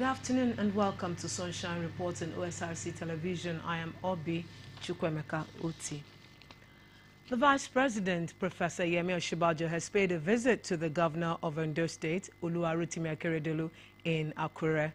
afternoon and welcome to Sunshine Reports on Osrc Television. I am Obi Chukwemeka Uti. The Vice President, Professor Yemi Osinbajo, has paid a visit to the Governor of Ondo State, Oluwarotimi Akeredolu, in Akure.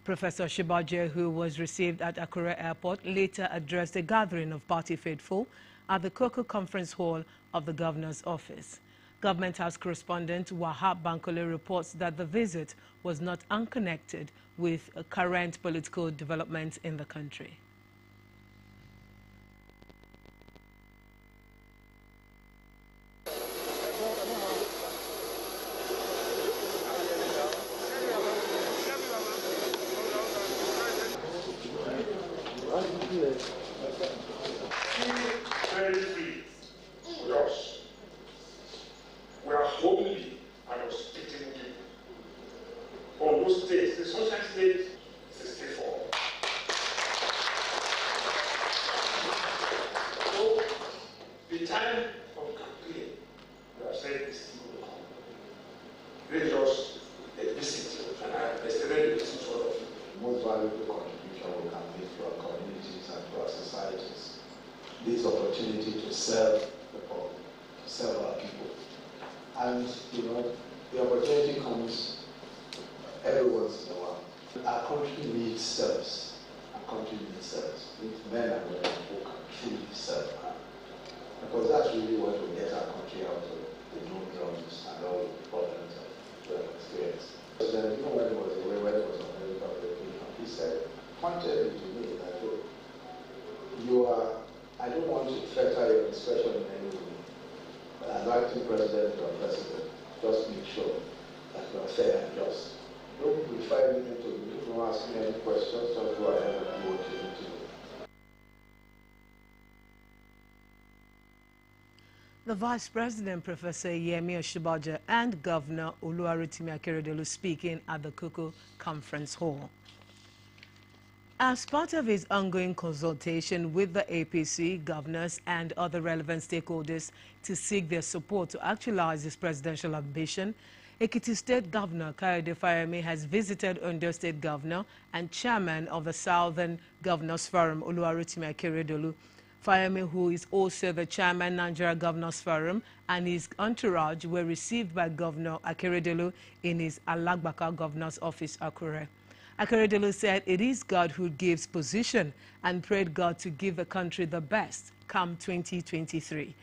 Professor Osinbajo, who was received at Akure Airport, later addressed a gathering of party faithful at the Cocoa Conference Hall of the Governor's office. Government House correspondent Wahab Bankole reports that the visit was not unconnected with current political developments in the country. Very pleased with us. We are homely and hospitable people. On those states, the social state is a state for all. So, the time of campaign, we have said, is still to come. This is just a visit, and I have extended the visit to all of you. The most valuable contribution we can make to our communities and to our societies. This opportunity to serve the public, to serve our people. And, the opportunity comes every once in a while. Our country needs service. Our country needs service. We need men and women who can truly serve her. Because that's really what will get our country out of the doldrums and all the problems that we have experienced. President, when he was away, when he was on the occasion, he said, pointed to me that, look, I don't want to threaten your discretion in any way. But as acting president or president, just make sure that you are fair and just. Don't refer anything to me. Don't ask me any questions. Just go ahead and do what you need to do. The Vice President, Professor Yemi Osinbajo, and Governor Oluwarotimi Akeredolu speaking at the Cocoa Conference Hall. As part of his ongoing consultation with the APC, governors and other relevant stakeholders to seek their support to actualize his presidential ambition, Ekiti State Governor Kayode Fayemi has visited Ondo State Governor and Chairman of the Southern Governors Forum, Oluwarotimi Akeredolu. Fayemi, who is also the Chairman Nigeria Governors Forum, and his entourage were received by Governor Akeredolu in his Alagbaka Governor's Office, Akure. Akeredolu said it is God who gives position and prayed God to give the country the best come 2023.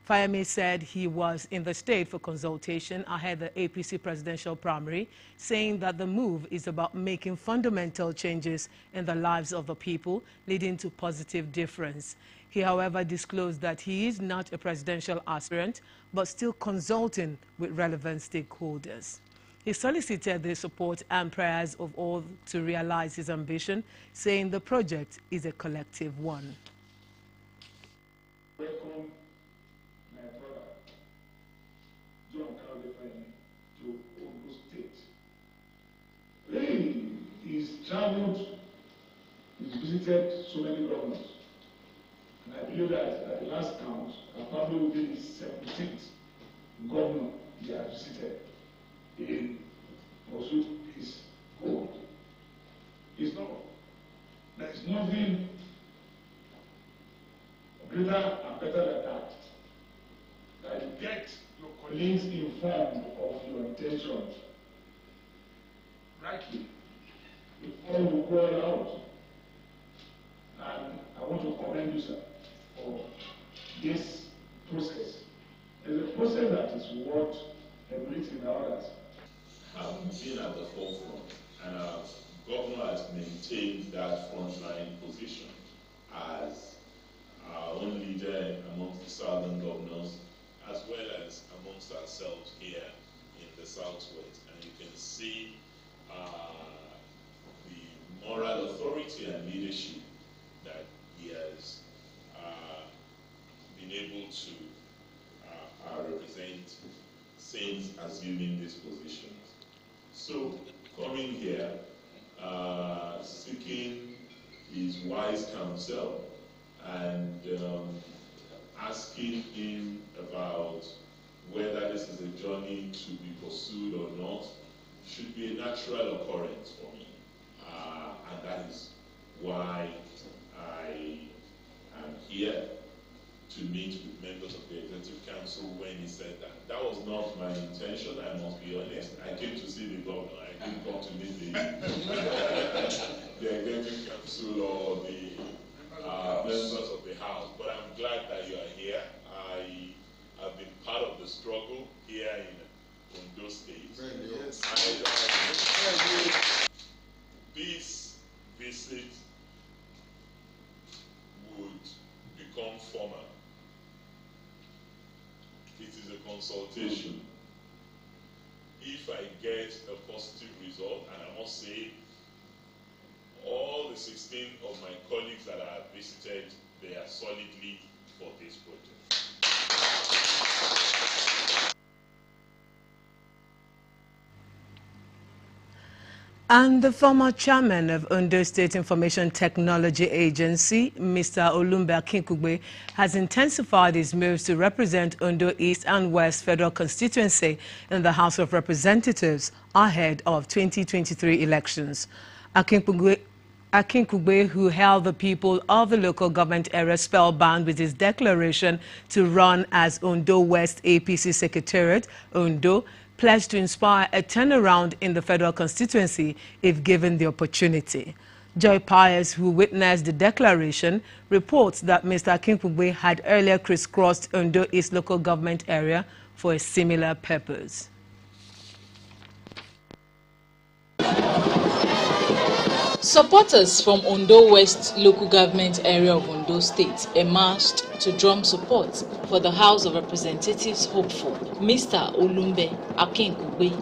Fayemi said he was in the state for consultation ahead of the APC presidential primary, saying that the move is about making fundamental changes in the lives of the people, leading to positive difference. He, however, disclosed that he is not a presidential aspirant, but still consulting with relevant stakeholders. He solicited the support and prayers of all to realize his ambition, saying the project is a collective one. Welcome my brother, John Kayode to Ondo State. He's traveled, he's visited so many governors. And I believe that at the last count, probably will be the 17th governor he has visited in pursuit his goal. There is nothing greater and better than that. That you get your colleagues informed of your intentions rightly before you go out. And I want to commend you, sir, for this process. It's a process that is worth emulating others. Have been at the forefront, and our governor has maintained that frontline position as our own leader amongst the southern governors, as well as amongst ourselves here in the southwest. And you can see the moral authority and leadership that he has been able to represent since assuming this position. So, coming here, seeking his wise counsel and asking him about whether this is a journey to be pursued or not should be a natural occurrence for me. that is why I am here to meet with members of the Executive Council when he said that. That was not my intention, I must be honest. I came to see the governor. I didn't come to meet the Executive Council or the members of the House. But I'm glad that you are here. I have been part of the struggle here in Ondo State. Yes. This visit would become formal. It is a consultation. If I get a positive result, and I must say, all the 16 of my colleagues that I have visited, they are solidly for this project. And the former chairman of Ondo State Information Technology Agency, Mr. Olumbe Akinkugbe, has intensified his moves to represent Ondo East and West Federal Constituency in the House of Representatives ahead of 2023 elections. Akinkugbe, who held the people of the local government area spellbound with his declaration to run as Ondo West APC Secretariat, Ondo, pledged to inspire a turnaround in the federal constituency if given the opportunity. Joy Pius, who witnessed the declaration, reports that Mr. Akinkugbe had earlier crisscrossed Ondo East local government area for a similar purpose. Supporters from Ondo West local government area of Ondo State emerged to drum support for the House of Representatives hopeful, Mr. Olumbe Akinkugbe,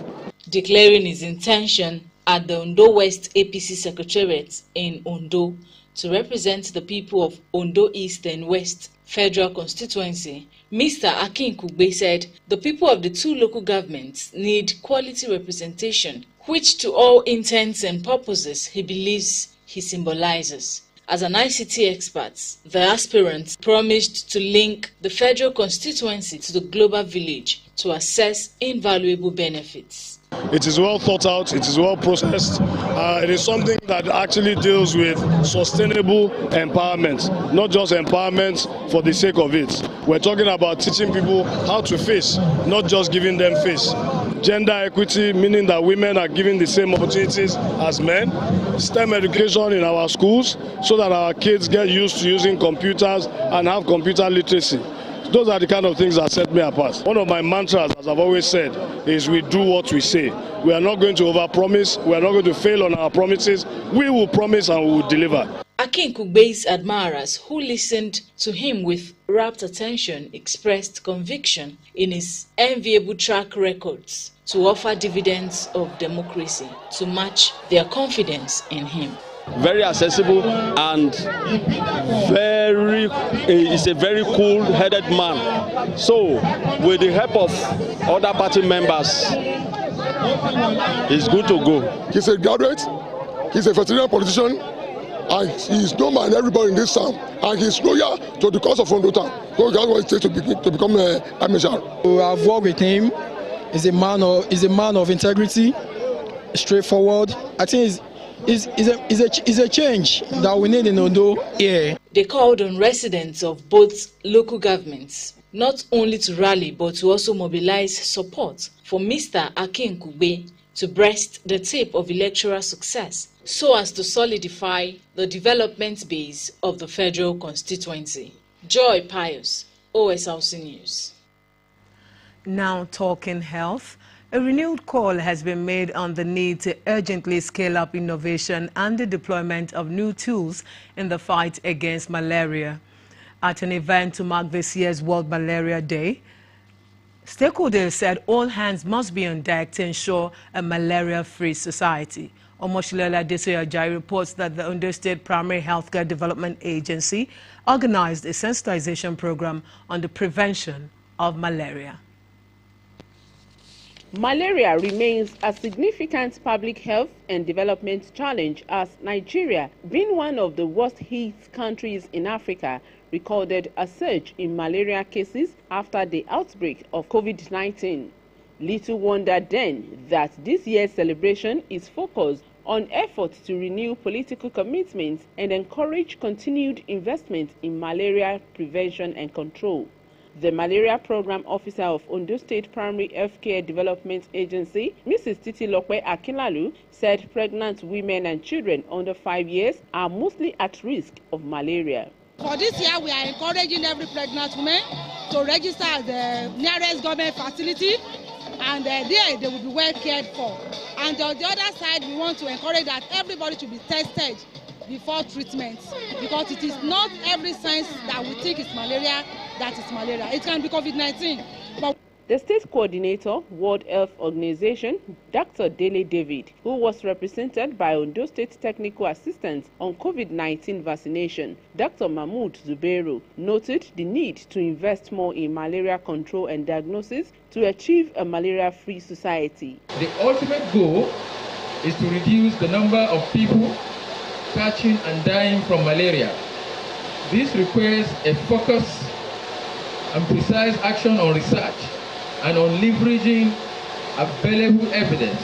declaring his intention at the Ondo West APC Secretariat in Ondo to represent the people of Ondo East and West Federal Constituency. Mr. Akinkugbe said the people of the two local governments need quality representation, which to all intents and purposes he believes he symbolizes. As an ICT expert, the aspirant promised to link the federal constituency to the global village to assess invaluable benefits. It is well thought out, it is well processed. It is something that actually deals with sustainable empowerment, not just empowerment for the sake of it. We're talking about teaching people how to face, not just giving them face. Gender equity, meaning that women are given the same opportunities as men. STEM education in our schools so that our kids get used to using computers and have computer literacy. Those are the kind of things that set me apart. One of my mantras, as I've always said, is we do what we say. We are not going to overpromise. We are not going to fail on our promises. We will promise and we will deliver. Akinkugbe's admirers, who listened to him with rapt attention, expressed conviction in his enviable track records to offer dividends of democracy to match their confidence in him. Very accessible and is a very cool-headed man. So, with the help of other party members, he's good to go. He's a graduate, he's a veteran politician, and he's known by everybody in this town, and he's loyal to the cause of Ondo town. So that's what it takes to become a MHR. I've worked with him. He's a man of integrity, straightforward. I think is a change that we need in Ondo here. They called on residents of both local governments not only to rally but to also mobilize support for Mr. Akinkugbe to breast the tape of electoral success so as to solidify the development base of the federal constituency. Joy Pius, OSRC News. Now talking health. A renewed call has been made on the need to urgently scale up innovation and the deployment of new tools in the fight against malaria. At an event to mark this year's World Malaria Day, stakeholders said all hands must be on deck to ensure a malaria-free society. Omoshilola Desoyajayi reports that the Ondo State Primary Healthcare Development Agency organized a sensitization program on the prevention of malaria. Malaria remains a significant public health and development challenge as Nigeria, being one of the worst hit countries in Africa, recorded a surge in malaria cases after the outbreak of COVID-19. Little wonder then that this year's celebration is focused on efforts to renew political commitments and encourage continued investment in malaria prevention and control. The Malaria Program Officer of Ondo State Primary Healthcare Development Agency, Mrs. Titilope Akinlalu, said pregnant women and children under 5 years are mostly at risk of malaria. For this year, we are encouraging every pregnant woman to register at the nearest government facility, and there they will be well cared for. And on the other side, we want to encourage that everybody should be tested before treatment, because it is not every sign that we think is malaria that is malaria. It can be COVID-19. But the state coordinator, World Health Organization, Dr. Dele David, who was represented by Ondo State Technical Assistant on COVID-19 vaccination, Dr. Mahmoud Zubairu, noted the need to invest more in malaria control and diagnosis to achieve a malaria-free society. The ultimate goal is to reduce the number of people catching and dying from malaria. This requires a focus and precise action on research and on leveraging available evidence